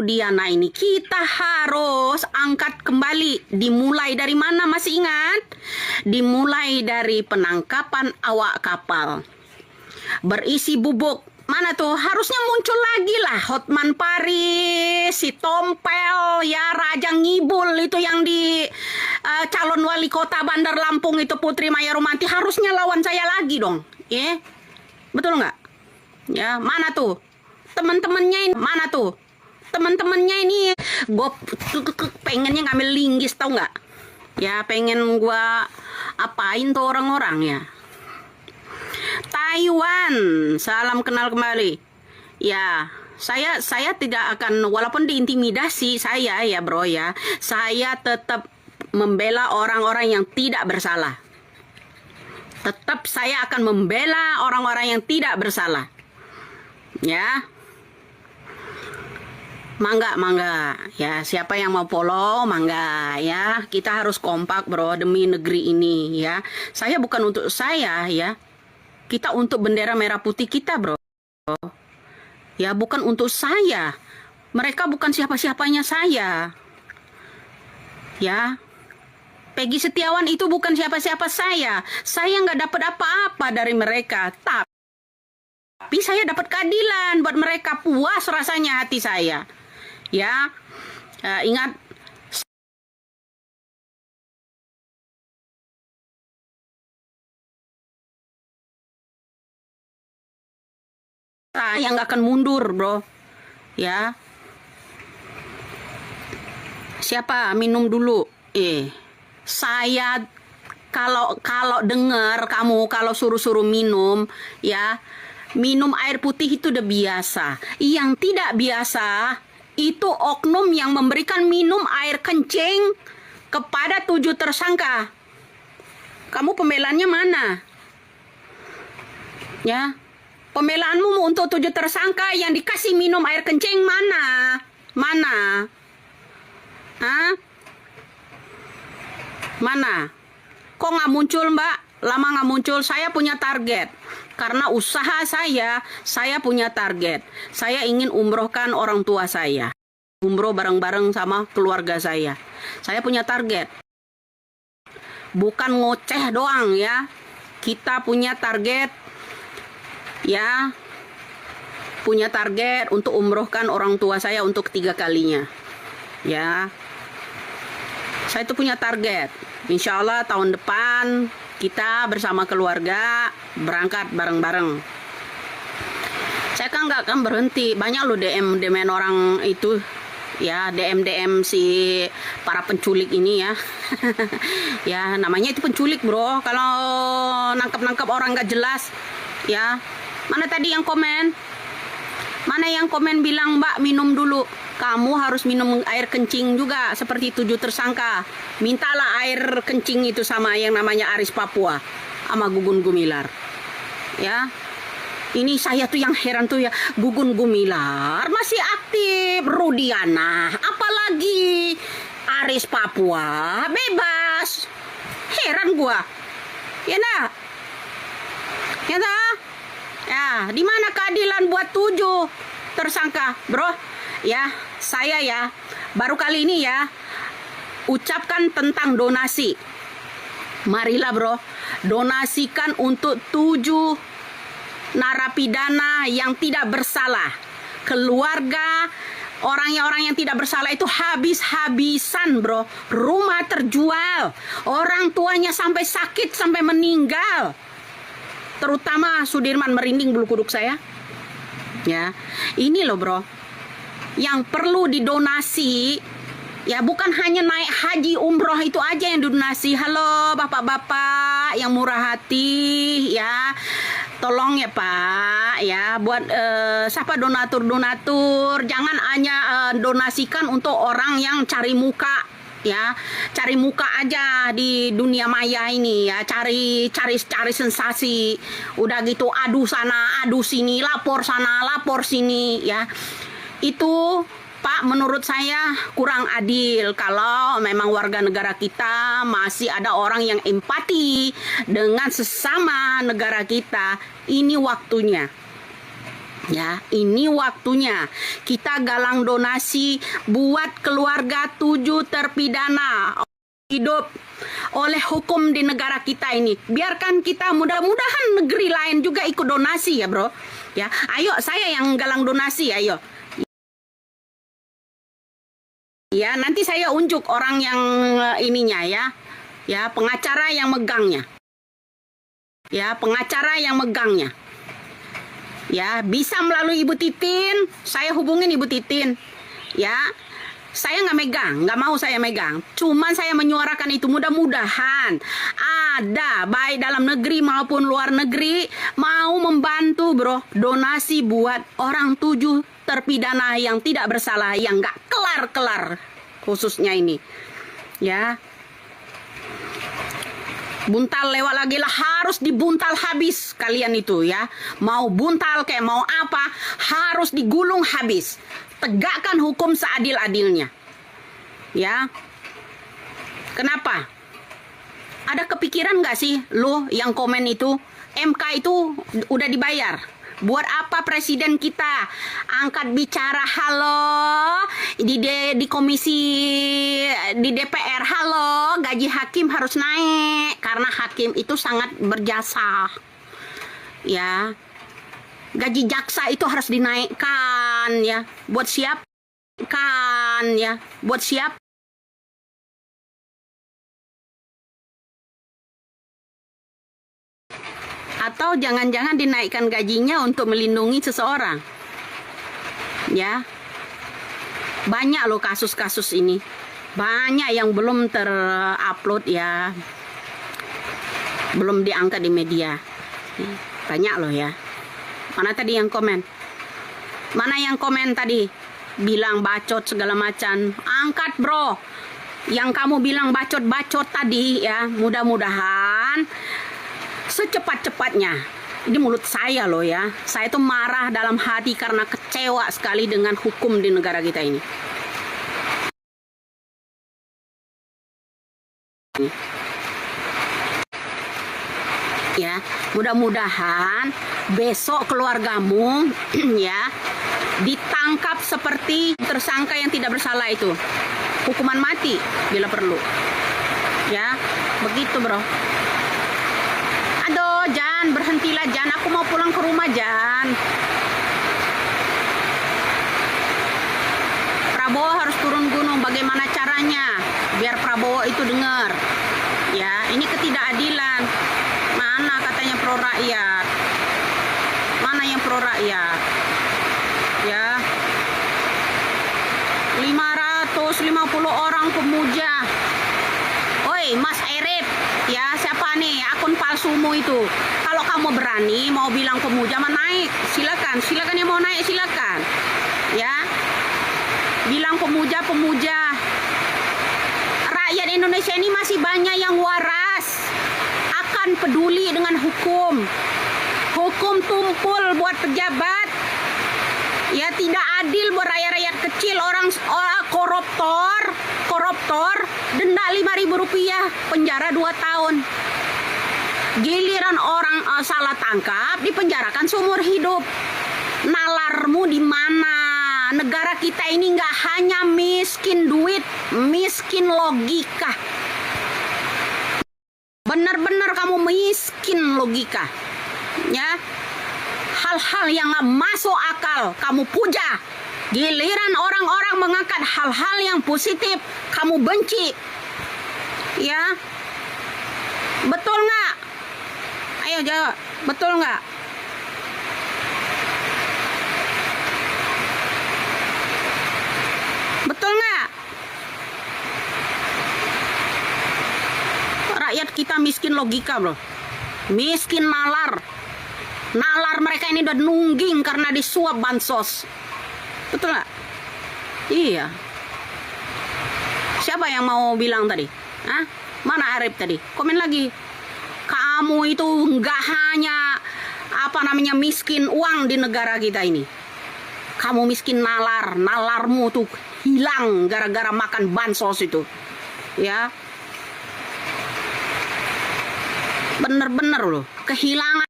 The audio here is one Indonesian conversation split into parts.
Rudiana ini kita harus angkat kembali. Dimulai dari mana, masih ingat? Dimulai dari penangkapan awak kapal berisi bubuk. Mana tuh? Harusnya muncul lagi lah Hotman Paris, si Tompel, ya Raja Ngibul itu yang di calon wali kota Bandar Lampung itu, Putri Maya Rumanti. Harusnya lawan saya lagi dong, ya, betul nggak? Ya, mana tuh teman-temannya ini? Mana tuh teman-temannya ini? Gue pengennya ngambil linggis, tau nggak? Ya, pengen gue apain tuh orang-orang ya. Taiwan, salam kenal kembali. Ya, saya tidak akan, walaupun diintimidasi saya ya bro ya, saya tetap membela orang-orang yang tidak bersalah. Tetap saya akan membela orang-orang yang tidak bersalah. Ya, mangga ya, siapa yang mau follow mangga ya. Kita harus kompak bro demi negeri ini ya. Saya bukan untuk saya ya, kita untuk bendera merah putih kita bro ya, bukan untuk saya. Mereka bukan siapa-siapanya saya ya. Peggy Setiawan itu bukan siapa-siapa saya nggak dapat apa-apa dari mereka, tapi saya dapat keadilan buat mereka. Puas rasanya hati saya ya. Ingat, saya nggak akan mundur bro ya. Siapa minum dulu? Saya kalau dengar kamu kalau suruh minum ya, minum air putih itu udah biasa. Yang tidak biasa itu oknum yang memberikan minum air kencing kepada 7 tersangka. Kamu pembelaannya mana? Ya, pembelaanmu untuk 7 tersangka yang dikasih minum air kencing mana? Mana? Hah? Mana? Kok nggak muncul mbak? Lama nggak muncul. Saya punya target. Karena usaha saya punya target. Saya ingin umrohkan orang tua saya. Umroh bareng-bareng sama keluarga saya. Saya punya target. Bukan ngoceh doang ya. Kita punya target ya. Punya target untuk umrohkan orang tua saya untuk 3 kalinya. Ya. Saya itu punya target. Insya Allah tahun depan kita bersama keluarga berangkat bareng-bareng. Saya kan nggak akan berhenti. Banyak loh DM orang itu ya, DM si para penculik ini ya. Ya namanya itu penculik bro. Kalau nangkep orang nggak jelas ya. Mana tadi yang komen? Mana yang komen bilang mbak minum dulu? Kamu harus minum air kencing juga seperti 7 tersangka. Mintalah air kencing itu sama yang namanya Aris Papua sama Gugun Gumilar. Ya. Ini saya tuh yang heran tuh ya, Gugun Gumilar masih aktif, Rudiana, apalagi Aris Papua bebas. Heran gua. Ya nah. Ya nah. Ya, di mana keadilan buat 7 tersangka, bro? Ya, saya ya baru kali ini ya ucapkan tentang donasi. Marilah bro, donasikan untuk 7 narapidana yang tidak bersalah. Keluarga orang yang tidak bersalah itu habis-habisan bro. Rumah terjual, orang tuanya sampai sakit, sampai meninggal. Terutama Sudirman, merinding bulu kuduk saya. Ya, ini loh bro, yang perlu didonasi ya, bukan hanya naik haji umroh itu aja yang didonasi. Halo bapak-bapak yang murah hati ya, tolong ya pak ya, buat siapa donatur jangan hanya donasikan untuk orang yang cari muka ya, cari muka aja di dunia maya ini ya, cari sensasi. Udah gitu adu sana adu sini, lapor sana lapor sini ya. Itu Pak, menurut saya kurang adil kalau memang warga negara kita masih ada orang yang empati dengan sesama negara kita. Ini waktunya Ya, ini waktunya kita galang donasi buat keluarga 7 terpidana hidup oleh hukum di negara kita ini. Biarkan kita, mudah-mudahan negeri lain juga ikut donasi ya, bro. Ya, ayo saya yang galang donasi, ayo. Ya, nanti saya unjuk orang yang ininya ya. Ya, pengacara yang megangnya. Ya, pengacara yang megangnya. Ya, bisa melalui Ibu Titin, saya hubungin Ibu Titin. Ya, saya nggak megang, nggak mau saya megang. Cuman saya menyuarakan itu, mudah-mudahan ada baik dalam negeri maupun luar negeri mau membantu, bro, donasi buat orang 7 terpidana yang tidak bersalah, yang nggak kelar-kelar, khususnya ini. Ya, buntal lewat lagi lah, harus dibuntal habis kalian itu ya. Mau buntal kayak mau apa, harus digulung habis. Tegakkan hukum seadil-adilnya. Ya. Kenapa? Ada kepikiran nggak sih lo yang komen itu? MK itu udah dibayar. Buat apa presiden kita angkat bicara, halo, di komisi di DPR, halo, gaji hakim harus naik karena hakim itu sangat berjasa. Ya. Gaji jaksa itu harus dinaikkan ya. Buat siap kan ya. Buat siap atau jangan-jangan dinaikkan gajinya untuk melindungi seseorang. Ya. Banyak loh kasus-kasus ini. Banyak yang belum terupload ya. Belum diangkat di media. Banyak loh ya. Mana tadi yang komen? Mana yang komen tadi? Bilang bacot segala macam. Angkat, bro. Yang kamu bilang bacot-bacot tadi ya. Mudah-mudahan secepat-cepatnya. Ini mulut saya loh ya. Saya tuh marah dalam hati karena kecewa sekali dengan hukum di negara kita ini. Ya, mudah-mudahan besok keluargamu ya ditangkap seperti tersangka yang tidak bersalah itu. Hukuman mati bila perlu. Ya, begitu, bro. Aduh, Jan, berhentilah, Jan. Aku mau pulang ke rumah, Jan. Prabowo harus turun gunung. Bagaimana caranya? Biar Prabowo itu dengar. Ya, ini ketidakadilan. Mana katanya pro rakyat? Mana yang pro rakyat? Ya. 550 orang pemuja. Oi, Mas Erip, ya siapa nih akun palsumu itu? Kalau kamu berani mau bilang pemuja, mah naik, silakan yang mau naik silakan. Ya, bilang pemuja. Rakyat Indonesia ini masih banyak yang waras, akan peduli dengan hukum. Hukum tumpul buat pejabat. Ya, tidak adil buat rakyat-rakyat kecil, orang koruptor, denda Rp5.000, penjara 2 tahun. Giliran orang salah tangkap, dipenjarakan seumur hidup. Nalarmu di mana? Negara kita ini nggak hanya miskin duit, miskin logika. Benar-benar kamu miskin logika. Ya. Hal-hal yang nggak masuk akal kamu puja. Giliran orang-orang mengangkat hal-hal yang positif, kamu benci. Ya, betul nggak? Ayo jawab, betul nggak? Betul nggak? Rakyat kita miskin logika, bro. Miskin nalar. Nalar mereka ini udah nungging karena disuap bansos. Betul nggak? Iya. Siapa yang mau bilang tadi? Hah? Mana Arif tadi? Komen lagi. Kamu itu nggak hanya miskin uang di negara kita ini. Kamu miskin nalar. Nalarmu tuh hilang gara-gara makan bansos itu. Ya. Bener-bener loh. Kehilangan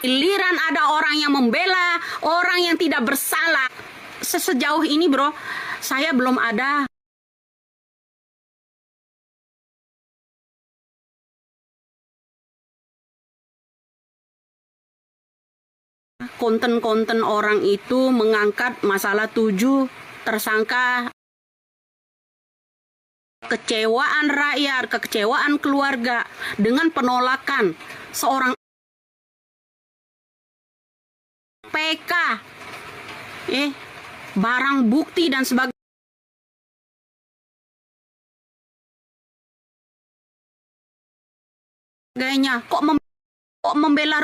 Giliran ada orang yang membela orang yang tidak bersalah. Sejauh ini bro, saya belum ada konten-konten orang itu mengangkat masalah 7 tersangka, kekecewaan rakyat, kekecewaan keluarga dengan penolakan seorang PK, barang bukti dan sebagainya. Kok membela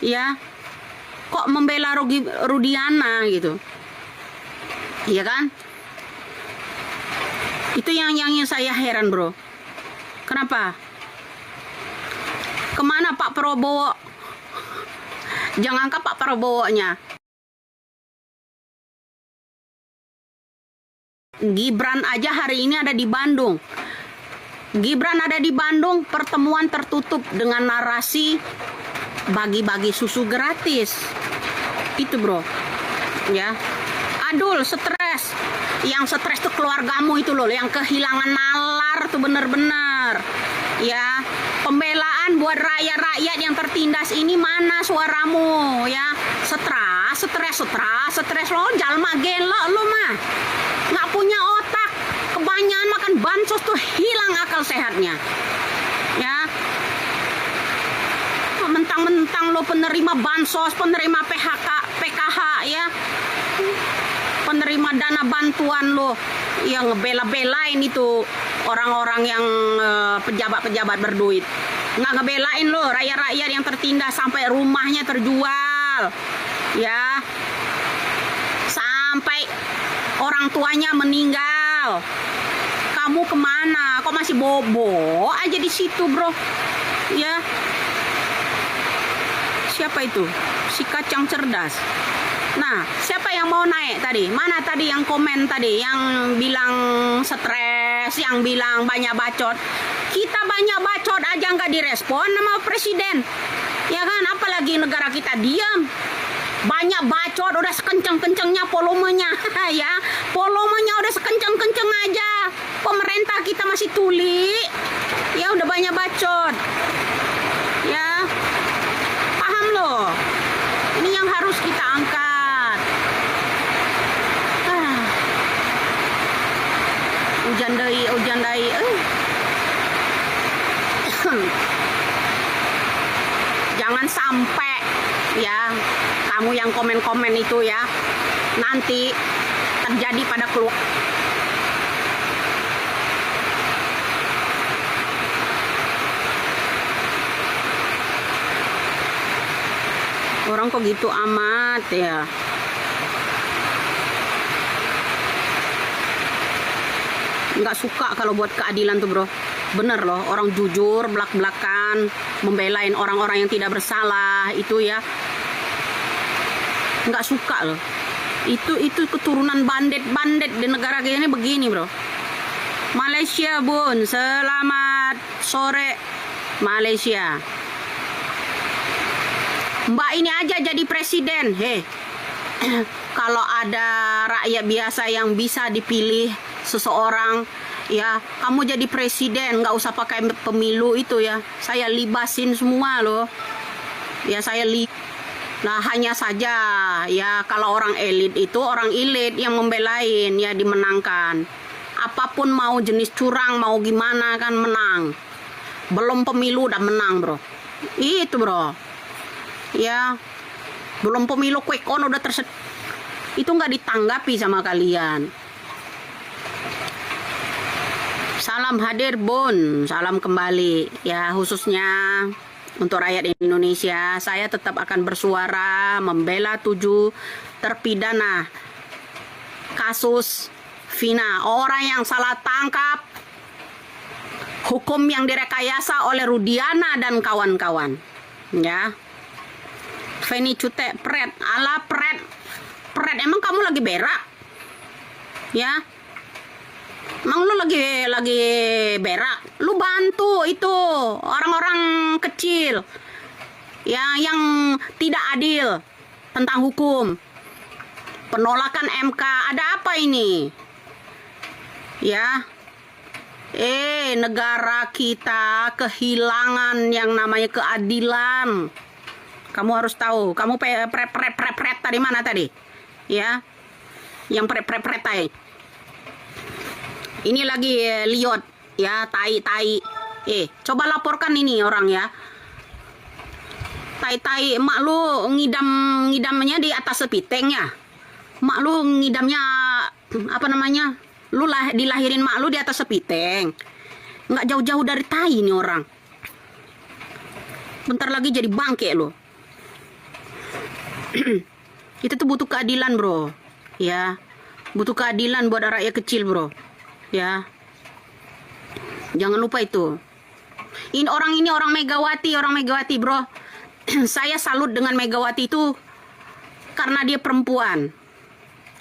ya? Kok membela Rudiana gitu? Iya kan? Itu yang saya heran bro. Kenapa? Kemana Pak Prabowo? Jangankan Pak Prabowo-nya, Gibran aja hari ini ada di Bandung. Gibran ada di Bandung, pertemuan tertutup dengan narasi bagi-bagi susu gratis. Itu bro, ya. Adul, stres. Yang stres tuh keluargamu itu loh, yang kehilangan nalar tuh bener-bener. Ya, pembelaan buat rakyat-rakyat yang tertindas ini mana suaramu ya? Stres lo, jalma gelo lo mah. Nggak punya otak. Kebanyakan makan bansos tuh hilang akal sehatnya. Ya. Mentang-mentang lo penerima bansos, penerima PKH ya. Penerima dana bantuan lo yang ngebela-belain itu orang-orang yang pejabat-pejabat berduit. Nggak ngebelain lo rakyat-rakyat yang tertindas sampai rumahnya terjual ya, sampai orang tuanya meninggal. Kamu kemana? Kok masih bobo aja di situ bro ya? Siapa itu? Si kacang cerdas. Nah, siapa yang mau naik tadi? Mana tadi yang komen tadi? Yang bilang stres, yang bilang banyak bacot. Kita banyak bacot aja nggak direspon sama presiden. Ya kan? Apalagi negara kita diam. Banyak bacot, udah sekenceng-kencengnya volumenya. Ya, volumenya udah sekenceng-kenceng aja. Pemerintah kita masih tuli. Ya, udah banyak bacot. Ya, paham loh. Ini yang harus kita angkat. Hujan dai. Jangan sampai ya kamu yang komen-komen itu ya nanti terjadi pada keluarga. Orang kok gitu amat ya. Nggak suka kalau buat keadilan tuh bro. Bener loh, orang jujur belak-belakan membelain orang-orang yang tidak bersalah itu ya. Nggak suka loh. Itu keturunan bandit-bandit di negara ini begini bro. Malaysia bun, selamat sore Malaysia. Mbak ini aja jadi presiden. Kalau ada rakyat biasa yang bisa dipilih seseorang, ya kamu jadi presiden, nggak usah pakai pemilu itu ya. Saya libasin semua loh. Ya saya Nah hanya saja ya kalau orang elit itu orang elit yang membelain ya dimenangkan. Apapun mau jenis curang mau gimana kan menang. Belum pemilu udah menang bro. Itu bro. Ya belum pemilu quick count udah itu nggak ditanggapi sama kalian. Salam hadir bun, salam kembali ya, khususnya untuk rakyat Indonesia. Saya tetap akan bersuara membela 7 terpidana kasus Vina, orang yang salah tangkap, hukum yang direkayasa oleh Rudiana dan kawan-kawan ya. Feni Cute, pret, ala pret, emang kamu lagi berak? Ya, emang lu lagi berak? lu bantu itu orang-orang kecil ya yang tidak adil tentang hukum. Penolakan MK, ada apa ini? Ya. Negara kita kehilangan yang namanya keadilan. Kamu harus tahu, kamu pret tadi mana tadi? Ya. Yang pret tai. Ini lagi liot ya, tai. Coba laporkan ini orang ya. Tai emak lu ngidamnya di atas sepiteng ya. Mak lu ngidamnya apa namanya? Lu dilahirin mak lu di atas sepiteng. Nggak jauh-jauh dari tai nih orang. Bentar lagi jadi bangke lu. Kita tuh butuh keadilan, bro. Ya. Butuh keadilan buat rakyat kecil, bro. Ya. Jangan lupa itu. Ini orang Megawati, bro. Saya salut dengan Megawati itu karena dia perempuan.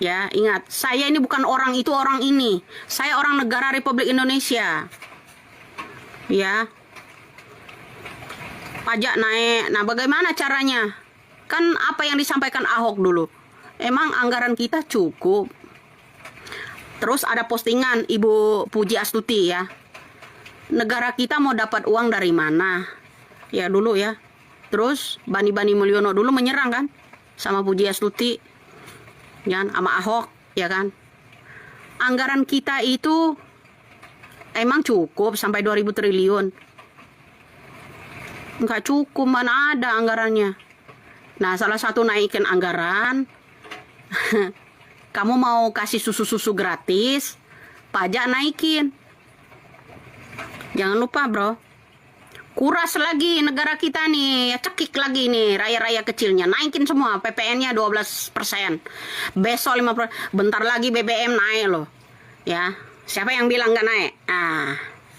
Ya, ingat, saya ini bukan orang itu, orang ini. Saya orang negara Republik Indonesia. Ya. Pajak naik. Nah, bagaimana caranya? Kan apa yang disampaikan Ahok dulu. Emang anggaran kita cukup. Terus ada postingan Ibu Puji Astuti ya. Negara kita mau dapat uang dari mana? Ya dulu ya. Terus Bani Mulyono dulu menyerang kan sama Puji Astuti. Ya, sama Ahok, ya kan? Anggaran kita itu emang cukup sampai 2000 triliun? Enggak cukup, mana ada anggarannya. Nah, salah satu naikin anggaran. Kamu mau kasih susu-susu gratis, pajak naikin. Jangan lupa, bro. Kuras lagi negara kita nih, ya cekik lagi nih raya-raya kecilnya, naikin semua PPN-nya 12%. Besok 5%, bentar lagi BBM naik loh. Ya, siapa yang bilang nggak naik?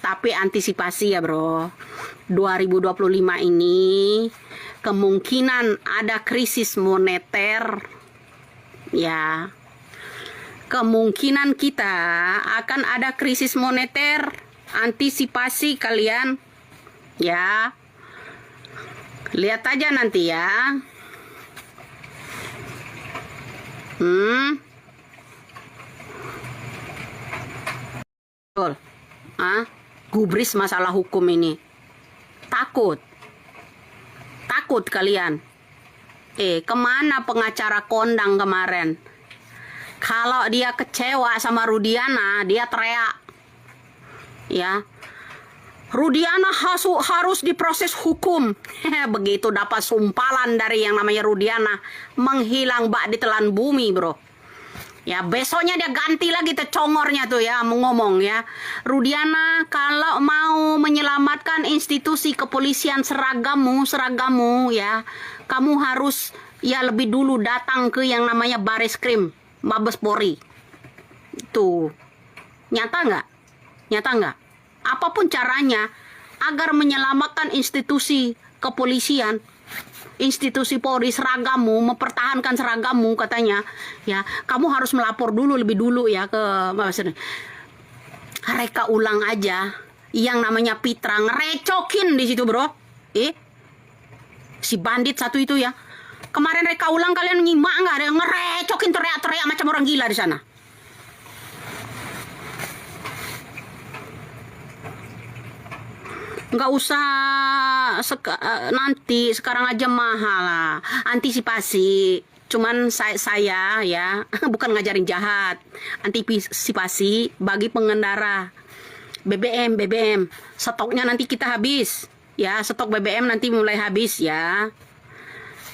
Tapi antisipasi ya, bro. 2025 ini kemungkinan ada krisis moneter. Ya. Kemungkinan kita akan ada krisis moneter. Antisipasi kalian. Ya, lihat aja nanti ya. Betul. Gubris masalah hukum ini. Takut kalian. Kemana pengacara kondang kemarin? Kalau dia kecewa sama Rudiana, dia teriak. Ya. Rudiana harus diproses hukum. Begitu dapat sumpalan dari yang namanya Rudiana, menghilang bak ditelan bumi, bro. Ya, besoknya dia ganti lagi congornya tuh ya, ngomong ya. Rudiana, kalau mau menyelamatkan institusi kepolisian seragamu ya, kamu harus ya lebih dulu datang ke yang namanya Baris Krim, Mabes Polri. Tuh. Nyata nggak? Apapun caranya agar menyelamatkan institusi kepolisian, institusi Polri, seragamu, mempertahankan seragamu katanya, ya kamu harus melapor dulu lebih dulu ya ke reka ulang aja yang namanya Pitra ngerecokin di situ, bro. Si bandit satu itu ya. Kemarin reka ulang kalian nyimak nggak? Ada yang ngerecokin teriak-teriak macam orang gila di sana. Nggak usah nanti, sekarang aja mahal lah. Antisipasi. Cuman saya ya bukan ngajarin jahat. Antisipasi bagi pengendara. BBM stoknya nanti kita habis ya, stok BBM nanti mulai habis ya.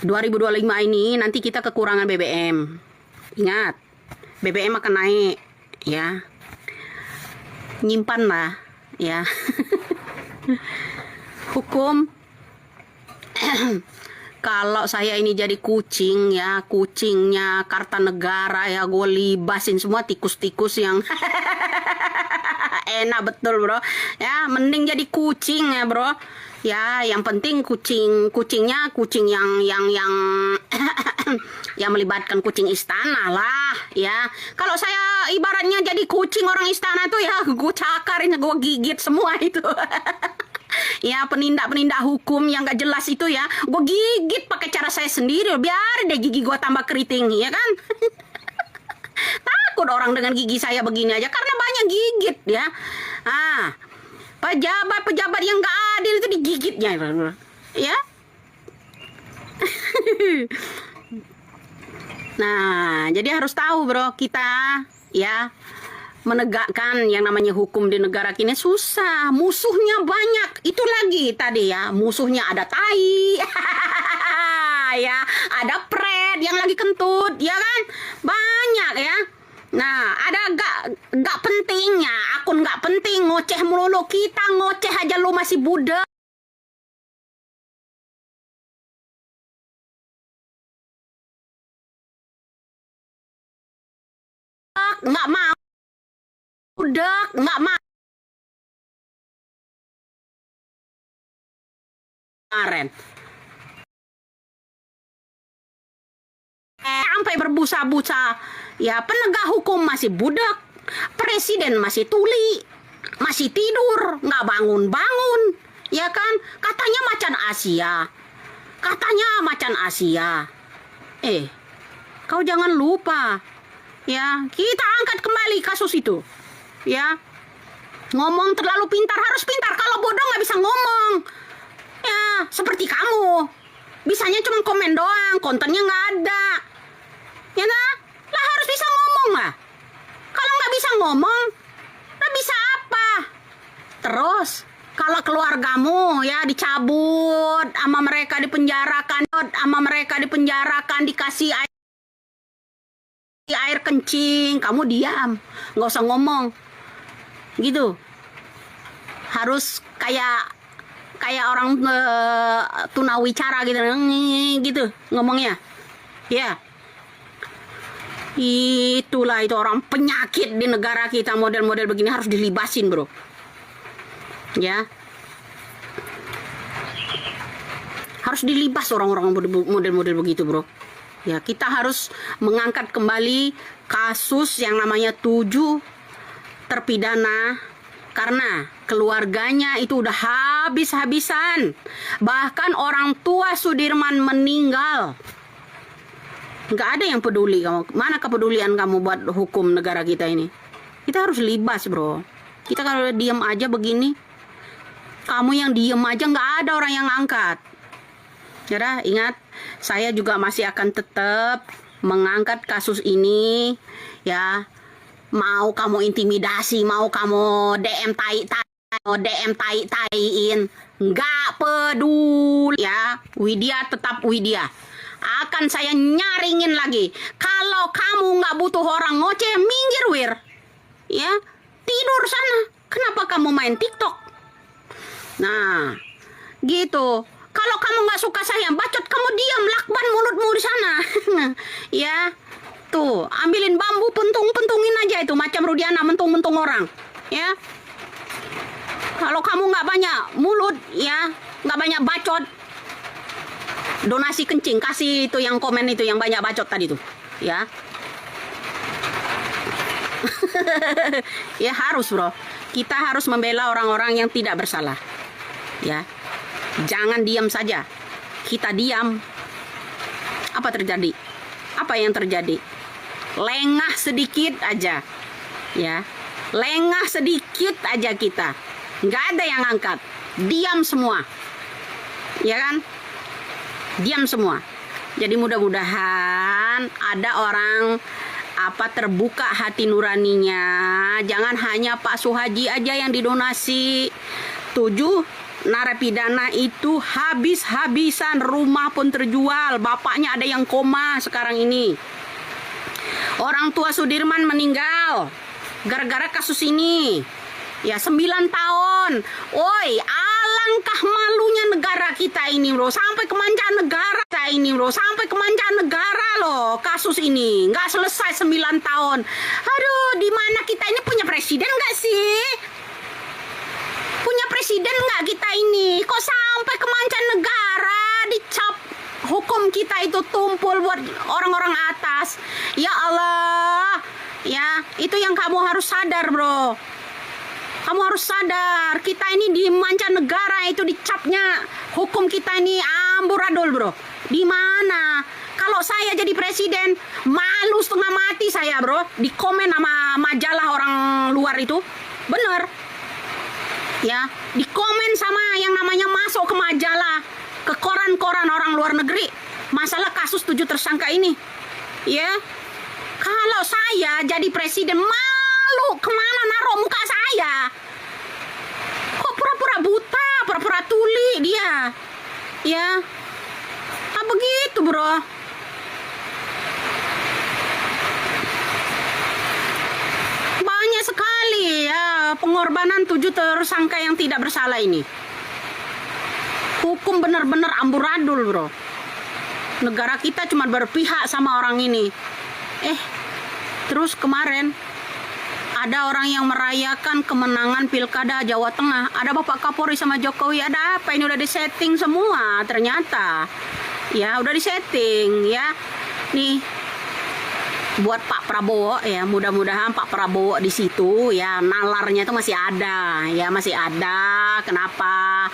2025 ini nanti kita kekurangan BBM. Ingat, BBM akan naik ya. Nyimpan lah ya. Hukum. Kalau saya ini jadi kucing ya, kucingnya Kartanegara ya, gue libasin semua tikus-tikus yang enak betul, bro. Ya, mending jadi kucing ya, bro. Ya, yang penting kucingnya kucing yang yang melibatkan kucing istana lah, ya. Kalau saya ibaratnya jadi kucing orang istana tuh ya, gue cakarin, gue gigit semua itu. Ya, penindak hukum yang gak jelas itu ya, gue gigit pakai cara saya sendiri, biar deh gigi gue tambah keriting, ya kan? Takut orang dengan gigi saya begini aja karena banyak gigit ya. Pejabat yang gak adil itu digigitnya, ya. Nah, jadi harus tahu bro, kita ya menegakkan yang namanya hukum di negara kita susah, musuhnya banyak. Itu lagi tadi ya, musuhnya ada tai, ya, ada pret yang lagi kentut, ya kan, banyak ya. Nah, ada gak pentingnya, akun gak penting, ngoceh melulu, kita ngoceh aja lu masih budak. Nggak mau, budak, nggak mau. Kemarin sampai berbusa-busa ya, penegak hukum masih budak, presiden masih tuli, masih tidur, nggak bangun-bangun, ya kan, katanya macan Asia. Kau jangan lupa ya, kita angkat kembali kasus itu ya. Ngomong terlalu pintar, harus pintar. Kalau bodoh nggak bisa ngomong ya, seperti kamu bisanya cuma komen doang, kontennya nggak ada, ya nah? Lah harus bisa ngomong lah. Kalau nggak bisa ngomong, lah bisa apa? Terus kalau keluargamu ya dicabut, sama mereka dipenjarakan, dikasih air kencing, kamu diam, nggak usah ngomong, gitu. Harus kayak orang tunawicara gitu ngomongnya, ya. Itulah itu orang penyakit di negara kita, model-model begini harus dilibasin bro, ya. Harus dilibas orang-orang model-model begitu bro, ya. Kita harus mengangkat kembali kasus yang namanya 7 terpidana karena keluarganya itu udah habis-habisan. Bahkan orang tua Sudirman meninggal, nggak ada yang peduli. Mana kepedulian kamu buat hukum negara kita ini? Kita harus libas bro. Kita kalau diem aja begini, kamu yang diem aja, nggak ada orang yang angkat. Ya, ingat, saya juga masih akan tetap mengangkat kasus ini ya. Mau kamu intimidasi, mau kamu DM tai-taiin, nggak peduli ya. Widya tetap Widya. Akan saya nyaringin lagi. Kalau kamu nggak butuh orang ngoceh, minggir wir, ya, tidur sana. Kenapa kamu main TikTok? Nah, gitu. Kalau kamu nggak suka saya bacot, kamu diam, lakban mulutmu di sana. Ya, tuh, ambilin bambu, pentung-pentungin aja itu, macam Rudiana mentung-mentung orang, ya. Kalau kamu nggak banyak mulut, ya, nggak banyak bacot, donasi kencing, kasih itu yang komen itu yang banyak bacot tadi tuh, ya. Ya harus bro, kita harus membela orang-orang yang tidak bersalah, ya. Jangan diam saja. Kita diam, apa terjadi? Apa yang terjadi? Lengah sedikit aja, ya. Lengah sedikit aja kita, nggak ada yang angkat, diam semua, ya kan? Diam semua. Jadi mudah-mudahan ada orang terbuka hati nuraninya. Jangan hanya Pak Suhaji aja yang didonasi. 7 narapidana itu habis-habisan, rumah pun terjual, bapaknya ada yang koma sekarang ini. Orang tua Sudirman meninggal gara-gara kasus ini. Ya 9 tahun. Woi, alangkah malunya negara kita ini bro, sampai ke mancanegara loh kasus ini, nggak selesai 9 tahun. Aduh, di mana kita ini punya presiden nggak sih? Punya presiden nggak kita ini? Kok sama ke mancanegara, dicap hukum kita itu tumpul buat orang-orang atas. Ya Allah, ya itu yang kamu harus sadar, bro. Kamu harus sadar, kita ini di mancanegara itu dicapnya hukum kita ini amburadul, bro. Di mana? Kalau saya jadi presiden, malu setengah mati saya, bro. Di komen sama majalah orang luar itu. Bener. Ya, di komen sama yang namanya masuk ke majalah, ke koran-koran orang luar negeri. Masalah kasus 7 tersangka ini. Ya. Kalau saya jadi presiden, malu kemana naruh muka saya? Kok pura-pura buta, pura-pura tuli dia? Ya. Ah, begitu, bro. Banyak sekali ya pengorbanan 7 tersangka yang tidak bersalah ini. Hukum benar-benar amburadul, bro. Negara kita cuma berpihak sama orang ini. Terus kemarin ada orang yang merayakan kemenangan Pilkada Jawa Tengah. Ada Bapak Kapolri sama Jokowi. Ada apa? Ini udah disetting semua ternyata. Ya, udah disetting ya. Nih buat Pak Prabowo ya, mudah-mudahan Pak Prabowo di situ ya nalarnya itu masih ada ya, masih ada. Kenapa?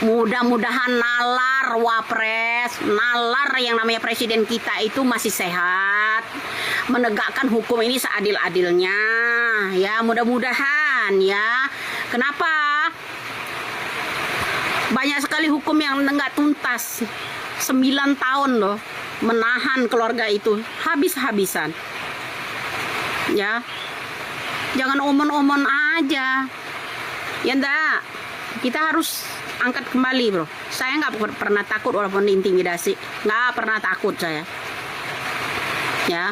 Mudah-mudahan nalar wapres, nalar yang namanya presiden kita itu masih sehat, menegakkan hukum ini seadil-adilnya ya, mudah-mudahan ya. Kenapa? Banyak sekali hukum yang nggak tuntas, 9 tahun loh menahan keluarga itu habis-habisan ya. Jangan omon-omon aja ya, ndak. Kita harus angkat kembali, bro. Saya nggak pernah takut walaupun diintimidasi, nggak pernah takut saya ya.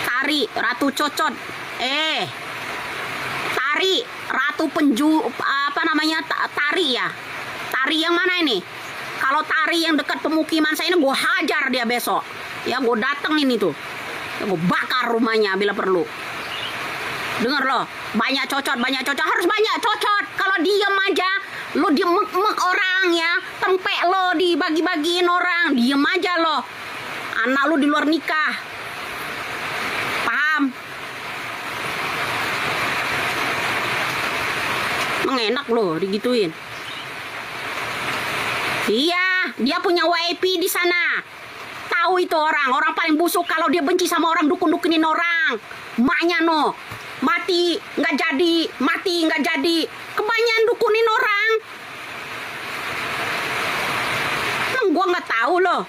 Tari Ratu Cocot, Tari Ratu apa namanya, Tari ya, Tari yang mana ini? Kalau Tari yang dekat pemukiman saya ini, gue hajar dia besok ya. Gue dateng ini tuh ya, gue bakar rumahnya bila perlu. Dengar loh, banyak cocot, harus banyak cocot. Kalau diem aja, lo diemek orang ya, tempek lo dibagi-bagiin orang, diem aja lo. Anak lo di luar nikah, paham? Mengenak lo digituin. Iya, dia punya WIP di sana. Tahu itu orang paling busuk kalau dia benci sama orang, dukun-dukunin orang. Maknya no, mati nggak jadi. Kebanyakan dukunin orang. Gua nggak tahu loh.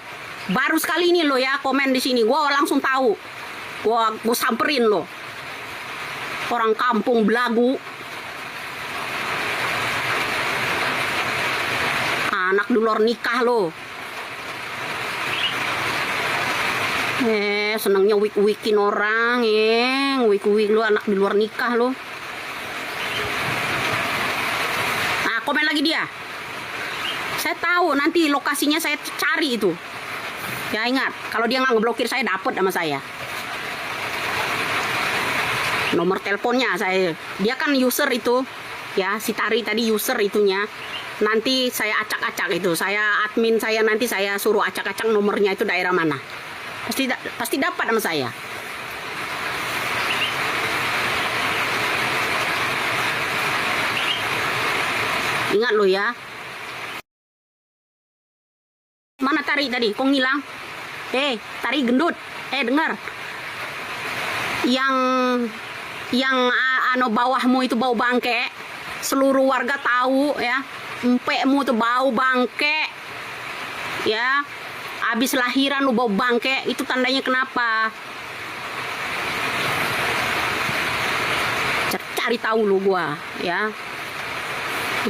Baru sekali ini lo ya komen di sini, gua langsung tahu. Gua samperin lo. Orang kampung belagu. Anak di luar nikah lo. Senangnya wik-wikin orang wik-wik lo, anak di luar nikah lo. Nah, komen lagi dia. Saya tahu nanti lokasinya, saya cari itu. Ya ingat, kalau dia nggak ngeblokir saya, dapet sama saya. Nomor teleponnya saya. Dia kan user itu. Ya, si Tari tadi user itunya. Nanti saya acak-acak itu, saya admin saya, nanti saya suruh acak-acak nomornya itu daerah mana. Pasti dapat sama saya. Ingat lo ya. Mana Tari tadi? Kok ngilang? Tari gendut. Dengar. Yang bawahmu itu bau bangke. Seluruh warga tahu ya. Empekmu tuh bau bangke ya. Abis lahiran lu bau bangke, itu tandanya kenapa? Cari tahu lu gua ya.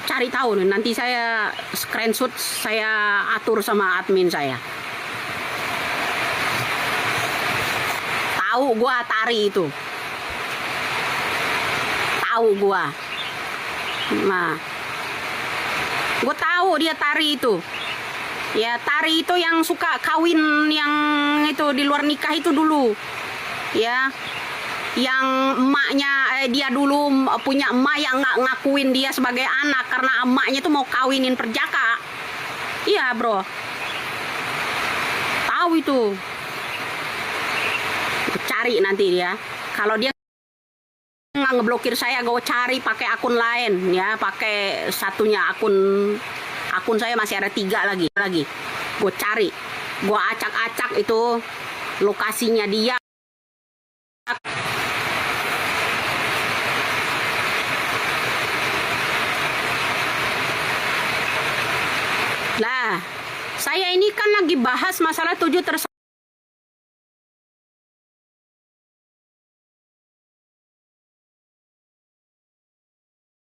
Cari tahu nih, nanti saya screenshot, saya atur sama admin saya. Tahu gua Tari itu. Tahu gua. Nah, gue tahu dia Tari itu. Ya, Tari itu yang suka kawin yang itu di luar nikah itu dulu. Ya. Yang emaknya dia dulu punya emak yang nggak ngakuin dia sebagai anak karena emaknya tuh mau kawinin perjaka. Iya bro, tahu itu. Cari nanti dia. Kalau dia nggak ngeblokir saya, gue cari pakai akun lain ya, pakai satunya akun saya masih ada 3 lagi. Gue cari, gue acak-acak itu lokasinya dia. Lah, saya ini kan lagi bahas masalah 7 tersangka